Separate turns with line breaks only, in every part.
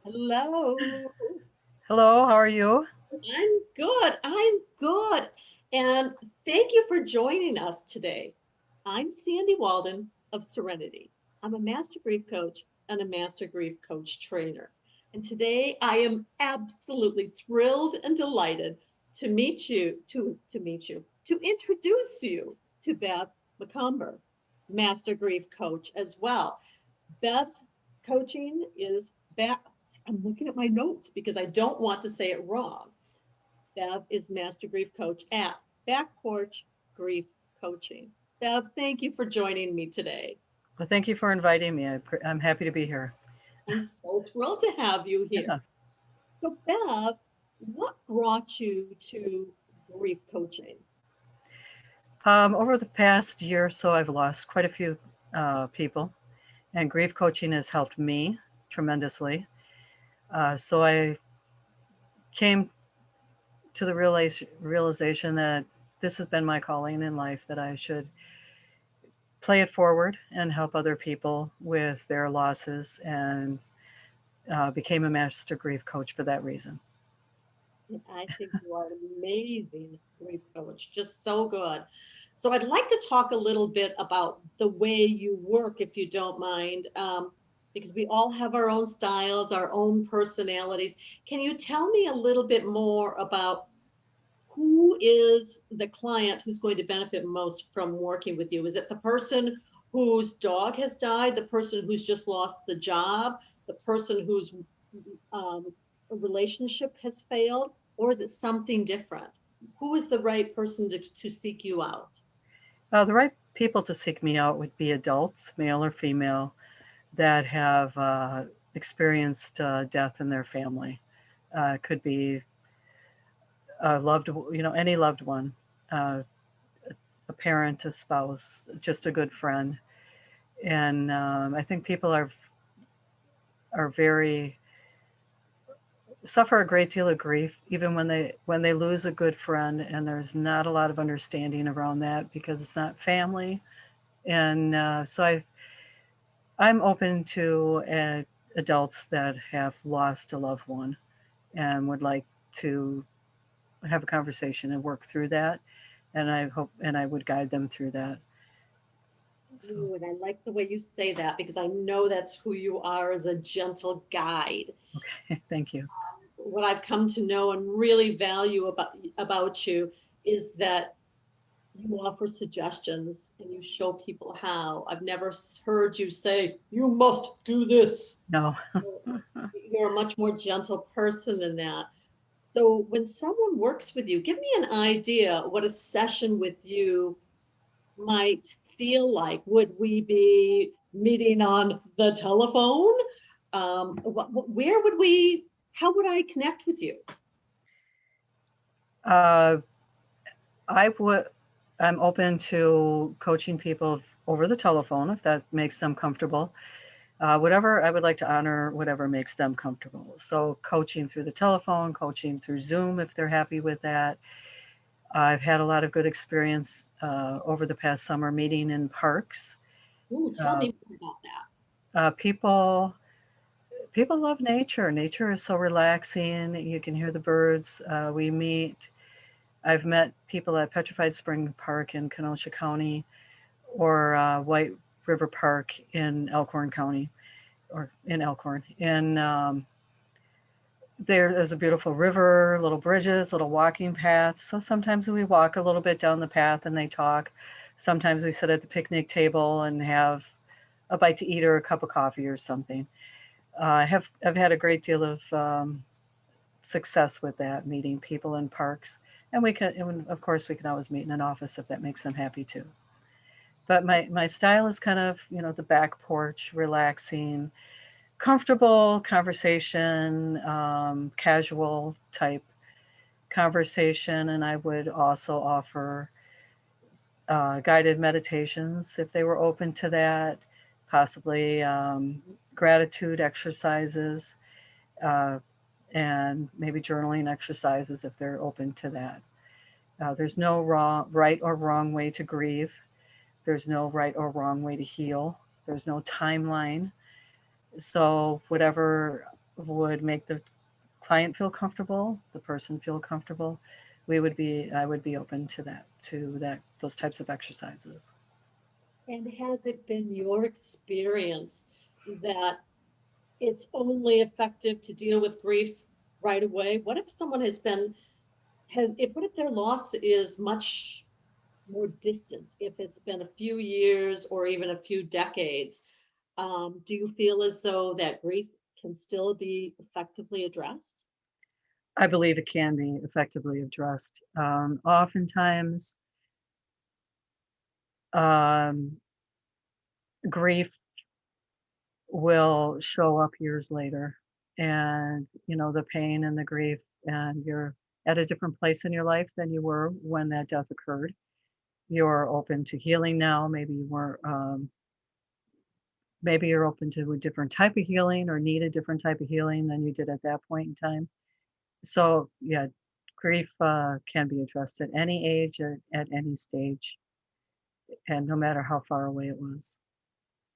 Hello.
Hello, how are you?
I'm good. I'm good. And thank you for joining us today. I'm Sandy Walden of Serenity. I'm a master grief coach and a master grief coach trainer. And today I am absolutely thrilled and delighted to introduce you to Bev McCumber, master grief coach as well. Bev's coaching is back. I'm looking at my notes because I don't want to say it wrong. Bev is Master Grief Coach at Back Porch Grief Coaching. Bev, thank you for joining me today.
Well, thank you for inviting me. I'm happy to be here.
I'm so thrilled to have you here.
Yeah.
So, Bev, what brought you to grief coaching?
Over the past year or so, I've lost quite a few people, and grief coaching has helped me tremendously. So I came to the realization that this has been my calling in life, that I should play it forward and help other people with their losses, and became a master grief coach for that reason.
And I think you are an amazing grief coach, just so good. So, I'd like to talk a little bit about the way you work, if you don't mind, because we all have our own styles, our own personalities. Can you tell me a little bit more about who is the client who's going to benefit most from working with you? Is it the person whose dog has died, the person who's just lost the job, the person whose um, relationship has failed, or is it something different? Who is the right person to seek you out?
The right people to seek me out would be adults, male or female, that have experienced death in their family. It could be a any loved one, uh, a parent, a spouse, just a good friend. And I think people are very suffer a great deal of grief even when they lose a good friend, and there's not a lot of understanding around that because it's not family. And I'm open to adults that have lost a loved one and would like to have a conversation and work through that. And I would guide them through that. So,
Ooh, and I like the way you say that because I know that's who you are as a gentle guide.
thank you.
What I've come to know and really value about you is that you offer suggestions and you show people how. I've never heard you say, you must do this.
No.
You're a much more gentle person than that. So when someone works with you, give me an idea what a session with you might feel like. Would we be meeting on the telephone? Where would we, how would I connect with you?
uh, I would. I'm open to coaching people over the telephone if that makes them comfortable. Whatever, I would like to honor whatever makes them comfortable. So coaching through the telephone, coaching through Zoom if they're happy with that. I've had a lot of good experience over the past summer meeting in parks.
Ooh, tell
Uh,
me more about that.
people love nature. Nature is so relaxing. You can hear the birds. We meet. I've met people at Petrified Spring Park in Kenosha County, or White River Park in Elkhorn County, or in Elkhorn. And there is a beautiful river, little bridges, little walking paths. So sometimes we walk a little bit down the path and they talk. Sometimes we sit at the picnic table and have a bite to eat or a cup of coffee or something. I've had a great deal of success with that, meeting people in parks, and of course we can always meet in an office if that makes them happy too. But my style is kind of the back porch, relaxing, comfortable conversation, casual type conversation, and I would also offer guided meditations if they were open to that, possibly gratitude exercises, uh, and maybe journaling exercises if they're open to that. There's no right or wrong way to grieve. There's no right or wrong way to heal. There's no timeline. So whatever would make the client feel comfortable, the person feel comfortable, I would be open to that, those types of exercises.
And has it been your experience that it's only effective to deal with grief right away? What if someone what if their loss is much more distant, if it's been a few years or even a few decades? Do you feel as though that grief can still be effectively addressed?
I believe it can be effectively addressed. Oftentimes, um, grief will show up years later, and the pain and the grief, and you're at a different place in your life than you were when that death occurred. You're open to healing now. Maybe you weren't. Maybe you're open to a different type of healing or need a different type of healing than you did at that point in time. So yeah, grief can be addressed at any age, at any stage, and no matter how far away it was.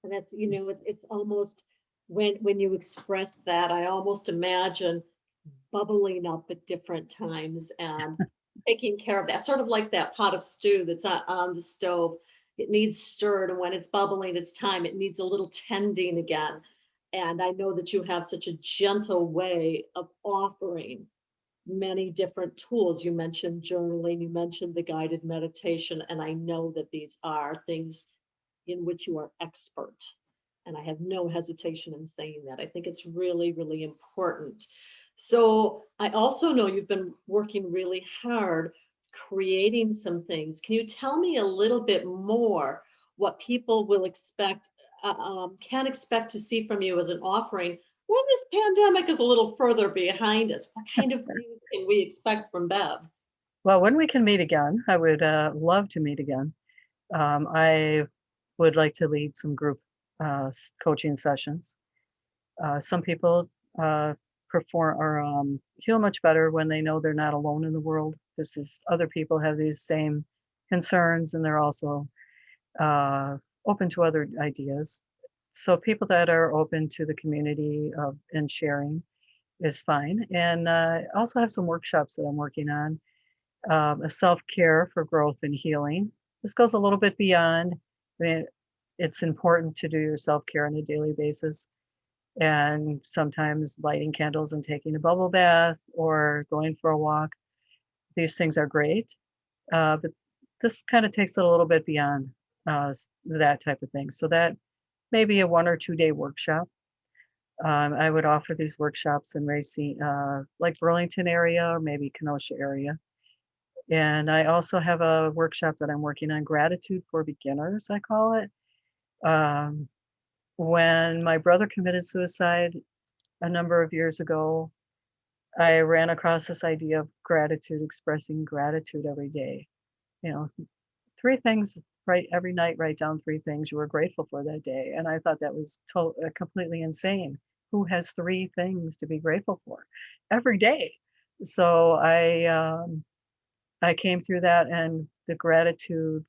And that's, it's almost when you express that, I almost imagine bubbling up at different times and taking care of that. Sort of like that pot of stew that's on the stove. It needs stirred, and when it's bubbling, it's time. It needs a little tending again. And I know that you have such a gentle way of offering many different tools. You mentioned journaling, you mentioned the guided meditation, and I know that these are things in which you are expert. And I have no hesitation in saying that. I think it's really, really important. So I also know you've been working really hard creating some things. Can you tell me a little bit more what people will can expect to see from you as an offering when this pandemic is a little further behind us? What kind of things can we expect from Bev?
Well, when we can meet again, I would love to meet again. I would like to lead some group coaching sessions. Some people perform or heal much better when they know they're not alone in the world. This is other people have these same concerns, and they're also uh, open to other ideas. So people that are open to the community of and sharing is fine. And I also have some workshops that I'm working on, a self care for growth and healing. This goes a little bit beyond. I mean, it's important to do your self care on a daily basis. And sometimes lighting candles and taking a bubble bath or going for a walk. These things are great. But this kind of takes it a little bit beyond that type of thing. So that may be a 1 or 2 day workshop. I would offer these workshops in Racine, like Burlington area or maybe Kenosha area. And I also have a workshop that I'm working on, gratitude for beginners, I call it. Um, when my brother committed suicide a number of years ago, I ran across this idea of gratitude, expressing gratitude every day. You know, 3 things, right? Every night, write down 3 things you were grateful for that day. And I thought that was completely insane. Who has 3 things to be grateful for every day? So I came through that, and the gratitude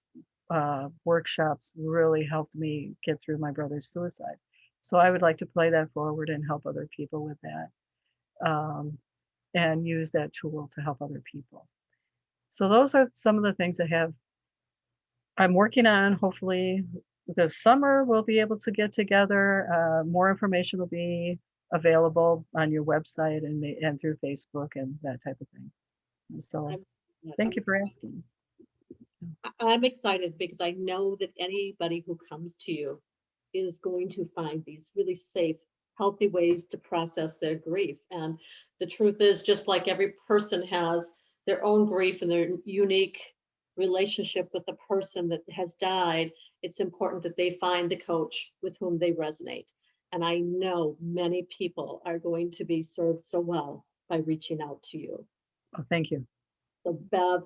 workshops really helped me get through my brother's suicide. So I would like to play that forward and help other people with that, and use that tool to help other people. So those are some of the things I'm working on. Hopefully this summer we'll be able to get together. More information will be available on your website and through Facebook and that type of thing. So
I'm,
thank
I'm
you for asking.
I'm excited because I know that anybody who comes to you is going to find these really safe, healthy ways to process their grief. And the truth is, just like every person has their own grief and their unique relationship with the person that has died, it's important that they find the coach with whom they resonate. And I know many people are going to be served so well by reaching out to you.
Oh, thank you.
So, Bev,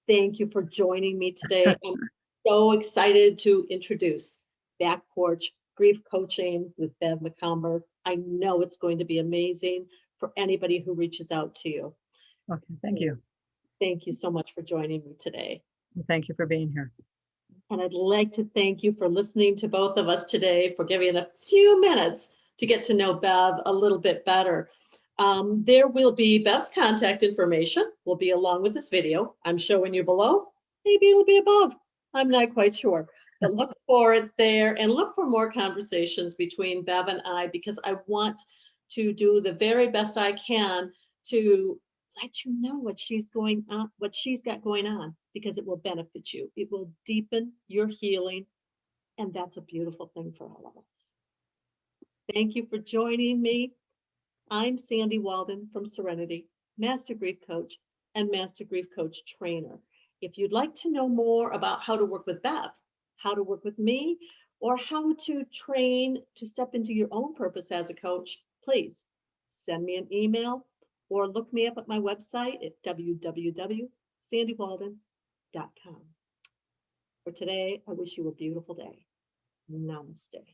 thank you for joining me today. I'm so excited to introduce Back Porch Grief Coaching with Bev McCumber. I know it's going to be amazing for anybody who reaches out to you.
Okay, thank you.
Thank you so much for joining me today.
Thank you for being here.
And I'd like to thank you for listening to both of us today, for giving a few minutes to get to know Bev a little bit better. There will be Bev's contact information will be along with this video. I'm showing you below. Maybe it'll be above. I'm not quite sure. But look for it there and look for more conversations between Bev and I, because I want to do the very best I can to let you know what she's got going on, because it will benefit you. It will deepen your healing. And that's a beautiful thing for all of us. Thank you for joining me. I'm Sandy Walden from Serenity, Master Grief Coach and Master Grief Coach Trainer. If you'd like to know more about how to work with Bev, how to work with me, or how to train to step into your own purpose as a coach, please send me an email or look me up at my website at www.sandywalden.com. For today, I wish you a beautiful day. Namaste.